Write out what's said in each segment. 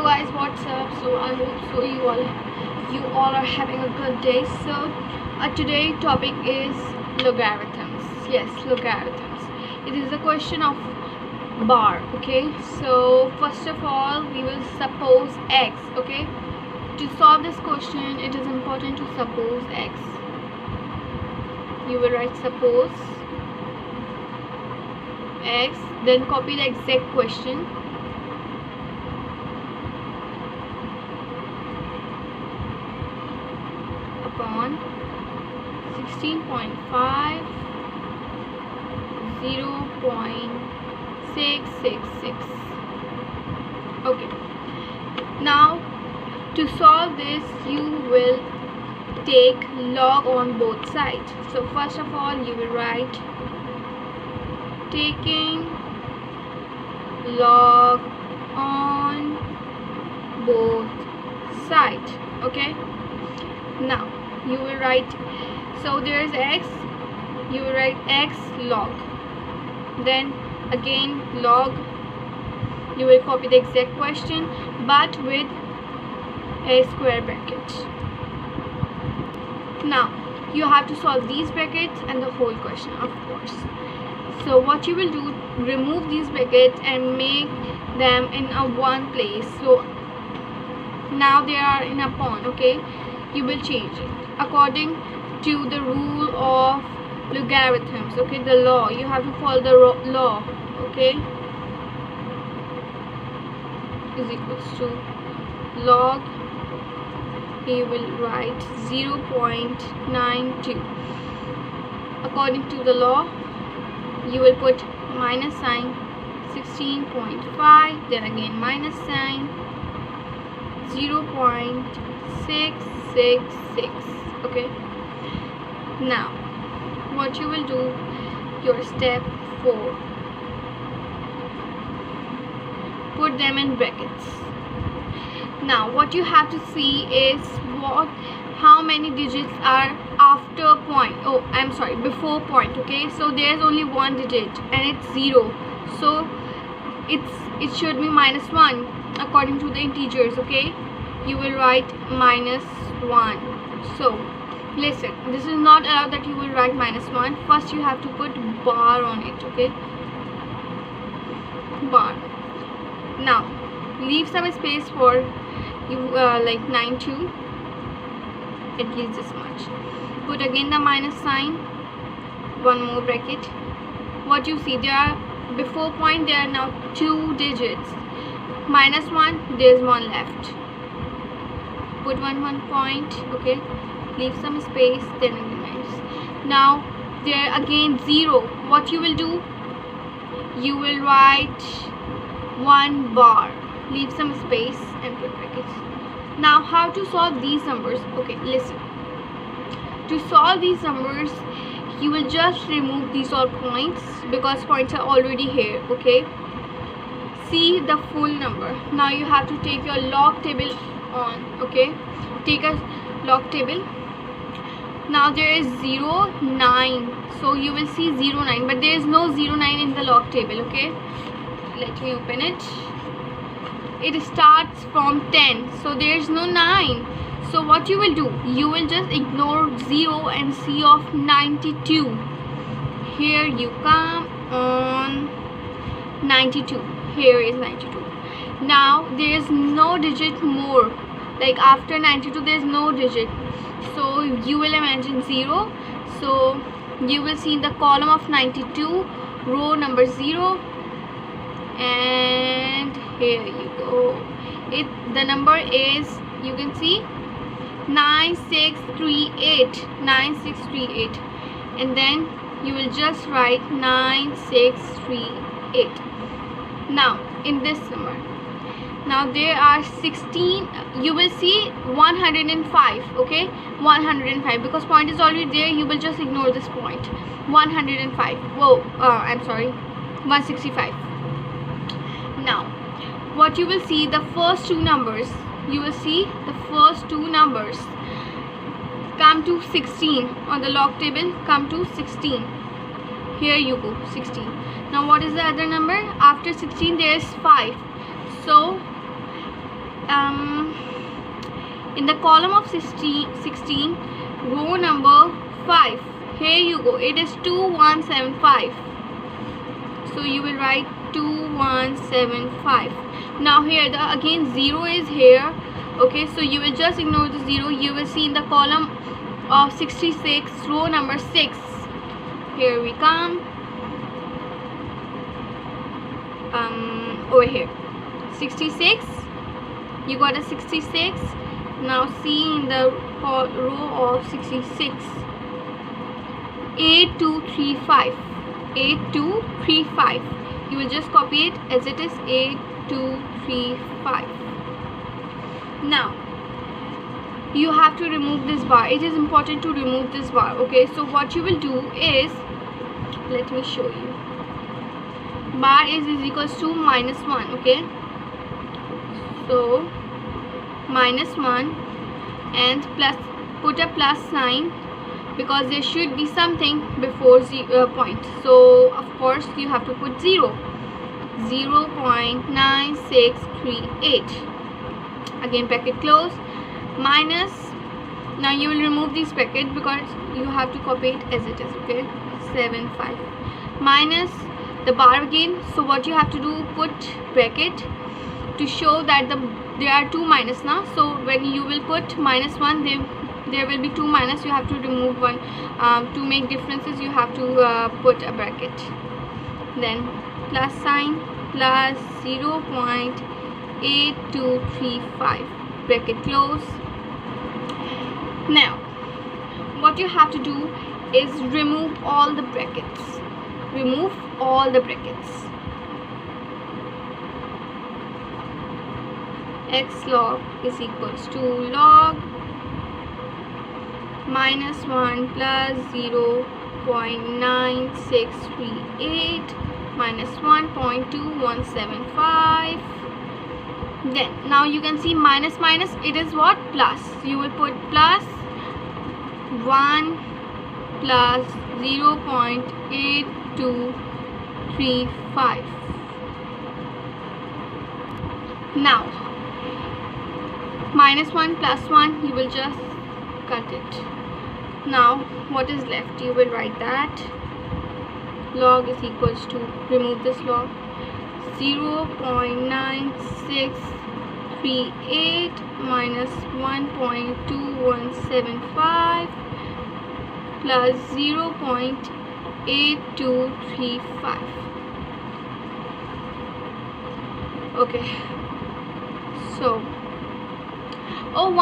guys, what's up? So I hope so you all are having a good day. So today topic is logarithms. Yes, logarithms. It is a question of bar. Okay, so first of all we will suppose x. Okay, to solve this question it is important to suppose x. You will write suppose x, then copy the exact question. Upon 16.5 0.666. Okay, now to solve this you will take log on both sides. So first of all you will write taking log on both sides. Okay, now you will write, so there is x, you will write x log, then again log, you will copy the exact question but with a square bracket. Now you have to solve these brackets and the whole question, of course. So what you will do, remove these brackets and make them in a one place. So now they are in upon. Okay, you will change it according to the rule of logarithms. Okay, the law, you have to follow the law. Okay, is equals to log, you will write 0.92. according to the law you will put minus sign 16.5, then again minus sign 0.666. okay, now what you will do, your step 4, put them in brackets. Now what you have to see is how many digits are after point, oh I'm sorry, before point. Okay, so there's only one digit and it's 0, so it should be -1 according to the integers. Okay, you will write -1. So listen, this is not allowed that you will write -1. First you have to put bar on it. Okay, bar. Now leave some space for you, like 92, at least this much. Put again the minus sign, one more bracket. What you see, there are before point there are now 2 digits, -1, there's 1 left. Put one point. Okay, leave some space, then again minus. Now there again 0. What you will do, you will write 1 bar, leave some space and put brackets. Now how to solve these numbers? Okay, listen, to solve these numbers you will just remove these all points because points are already here. Okay, see the full number. Now you have to take your log table on. Okay, take a log table. Now there is 0, 9, so you will see 0, 9, but there is no 0, 9 in the log table. Okay, let me open it. It starts from 10, so there is no 9. So what you will do, you will just ignore 0 and see of 92. Here you come on 92. Here is 92. Now there is no digit more, like after 92 there is no digit, so you will imagine 0. So you will see in the column of 92 row number 0, and here you go. The number is, you can see, 9638, 9638, and then you will just write 9638. now in this number, now there are 16, you will see 105. Okay, 105, because point is already there, you will just ignore this point. 105, whoa, I'm sorry, 165. Now what you will see, the first 2 numbers, you will see the first 2 numbers come to 16 on the log table, come to 16. Here you go, 16. Now what is the other number? After 16 there is 5. So in the column of 16, row number 5, here you go, it is 2175. So you will write 2175. Now here the again 0 is here. Okay, so you will just ignore the 0. You will see in the column of 66, row number 6. Here we come. Over here 66, you got a 66. Now see in the row of 66, 8235, 8235. You will just copy it as it is, 8235. Now you have to remove this bar. It is important to remove this bar. Okay, so what you will do is, let me show you. Bar is equals to -1. Okay, so -1 and plus, put a plus sign because there should be something before point. So of course you have to put 0. 0.9638. Again bracket close, minus. Now you will remove this bracket because you have to copy it as it is. Okay, 75 minus the bar again. So what you have to do, put bracket to show that there are two minus now. So when you will put -1, there will be two minus. You have to remove one. To make differences you have to put a bracket, then plus sign, plus 0.8235, bracket close. Now what you have to do is remove all the brackets. Remove all the brackets. X log is equals to log -1 plus 0.9638 minus 1.2175. Then now you can see minus minus, it is what? Plus. You will put plus 1 plus 0.8235. Now -1 plus 1, you will just cut it. Now what is left? You will write that log is equals to, remove this log, 0.9638 minus 1.2175 plus 0.8235. Okay, so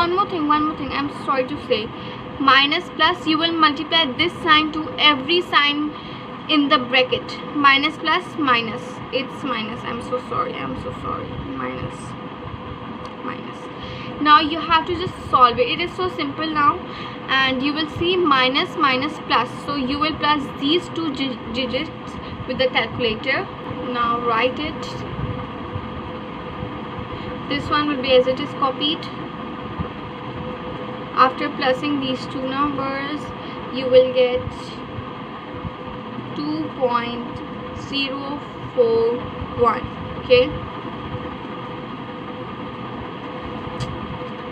one more thing, I'm sorry to say, minus plus, you will multiply this sign to every sign in the bracket. Minus plus minus, it's minus. I'm so sorry, minus. Now you have to just solve it. It is so simple now, and you will see minus minus plus. So you will plus these two digits with the calculator. Now write it. This one will be as it is copied. After plussing these two numbers, you will get 2.041. Okay,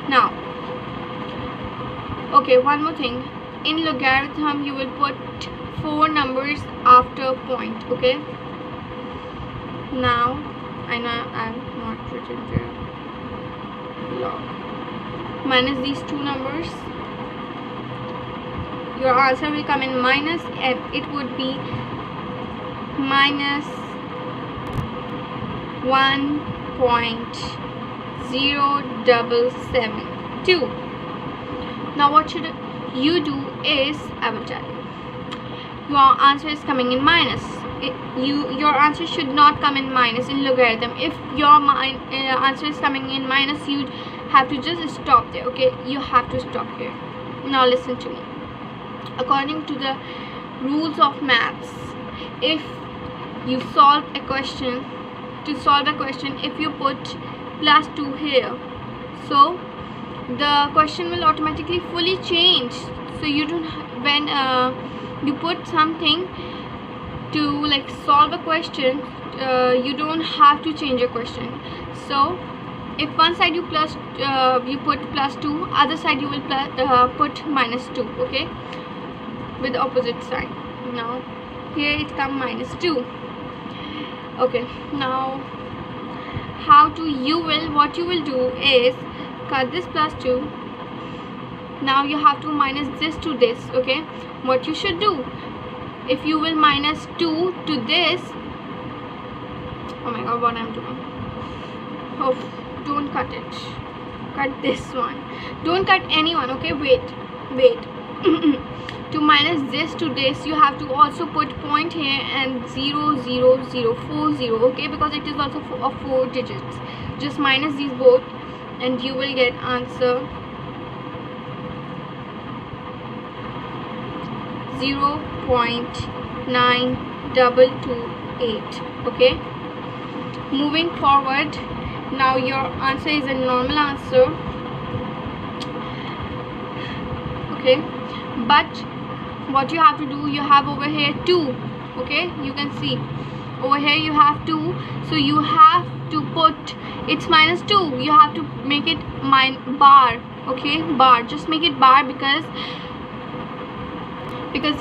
now okay, one more thing. In logarithm you will put 4 numbers after point. Okay, now I know I'm not written there. Log minus these two numbers, your answer will come in minus, and it would be minus 1.0772. Now what should you do is, I will tell you, your answer is coming in minus. Your answer should not come in minus in logarithm. If your answer is coming in minus, you have to just stop there. Okay, you have to stop here. Now listen to me. According to the rules of maths, if you solve a question, if you put +2 here, so the question will automatically fully change. So you don't, when you put something to like solve a question, you don't have to change a question. So if one side you put +2, other side you will put -2, okay, with the opposite side. Now here it come -2. Okay, now what you will do is cut this +2. now you have to minus this to this. Okay, what you should do, if you will -2 to this, oh my god, what I'm doing, oh, don't cut it, cut this one, don't cut anyone. Okay, wait to minus this to this, you have to also put point here and 0 0 0 4 0, okay, because it is also 4 digits. Just minus these both and you will get answer 0.9228. okay, moving forward, now your answer is a normal answer. Okay, but what you have to do, you have over here 2. okay, you can see over here you have 2, so you have to put, it's -2, you have to make it bar. okay, bar, just make it bar because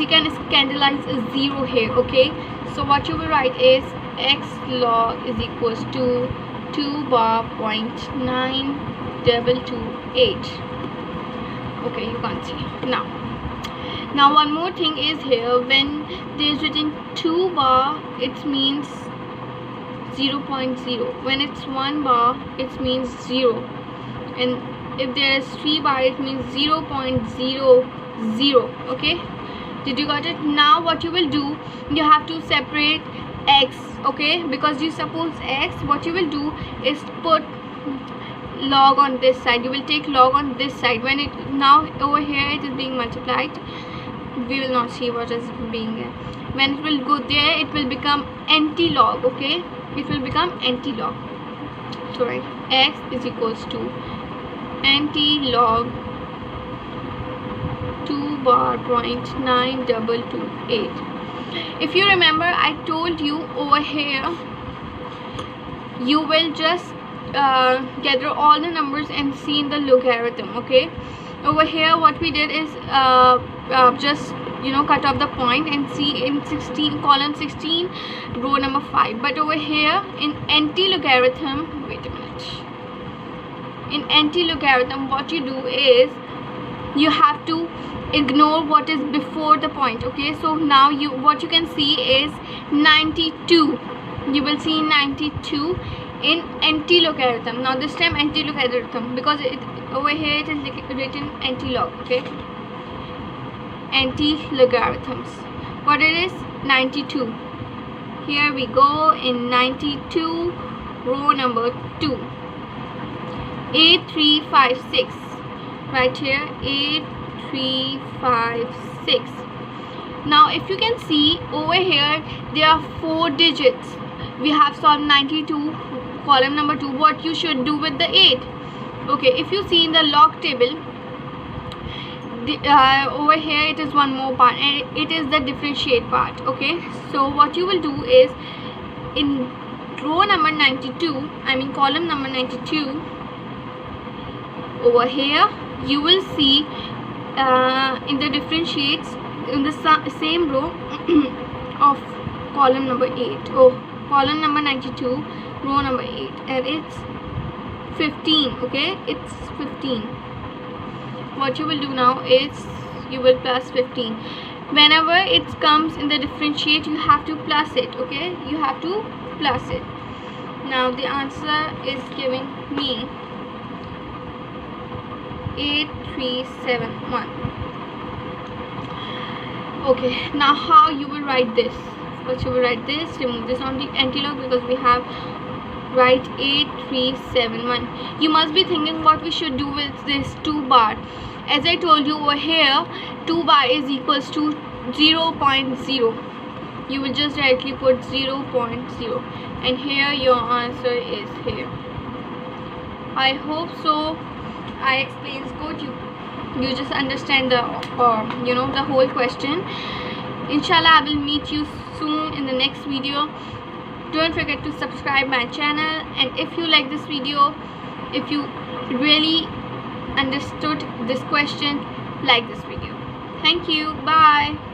you can scandalize a 0 here. okay, so what you will write is x log is equals to 2 bar 0.9228. okay, you can't see. Now one more thing is here, when there is written 2 bar, it means 0.0. when it's 1 bar, it means 0, and if there is 3 bar, it means 0.00. okay, did you got it? Now what you will do, you have to separate x. okay, because you suppose x, what you will do is put log on this side, you will take log on this side. When it, now over here it is being multiplied, we will not see what is being there. When it will go there, it will become anti-log. okay, it will become anti-log. So right, x is equals to anti-log 2 bar 0.9228. if you remember, I told you over here you will just gather all the numbers and see in the logarithm. okay, over here what we did is just cut off the point and see in 16 column 16 row number 5. But over here in anti-logarithm, wait a minute, in anti-logarithm what you do is you have to ignore what is before the point. okay, so now what you can see is 92. you will see 92 in anti-logarithm. Now this time anti-logarithm, because over here it is written anti-log. okay, anti-logarithms, what it is, 92. here we go in 92 row number 2, 8356, right here 8356. now if you can see over here there are 4 digits. we have solved 92 column number 2. what you should do with the 8? okay, if you see in the log table, over here it is one more part, and it is the differentiate part. okay, so what you will do is in row number 92, I mean column number 92, over here you will see in the differentiates in the same row of column number 8, column number 92 row number 8, and it's 15. okay, it's 15. what you will do now is you will plus 15. whenever it comes in the differentiate, you have to plus it. okay, you have to plus it. now the answer is giving me 8371. okay, now how you will write this? First you will write this, remove this on the anti-log because we have write 8371. you must be thinking what we should do with this 2 bar. as I told you, over here 2 bar is equals to 0.0. you will just directly put 0.0, and here your answer is here. I hope so I explains good. You just understand the the whole question. Inshallah, I will meet you soon in the next video. Don't forget to subscribe my channel, and if you like this video, If you really understood this question, like this video. Thank you. Bye.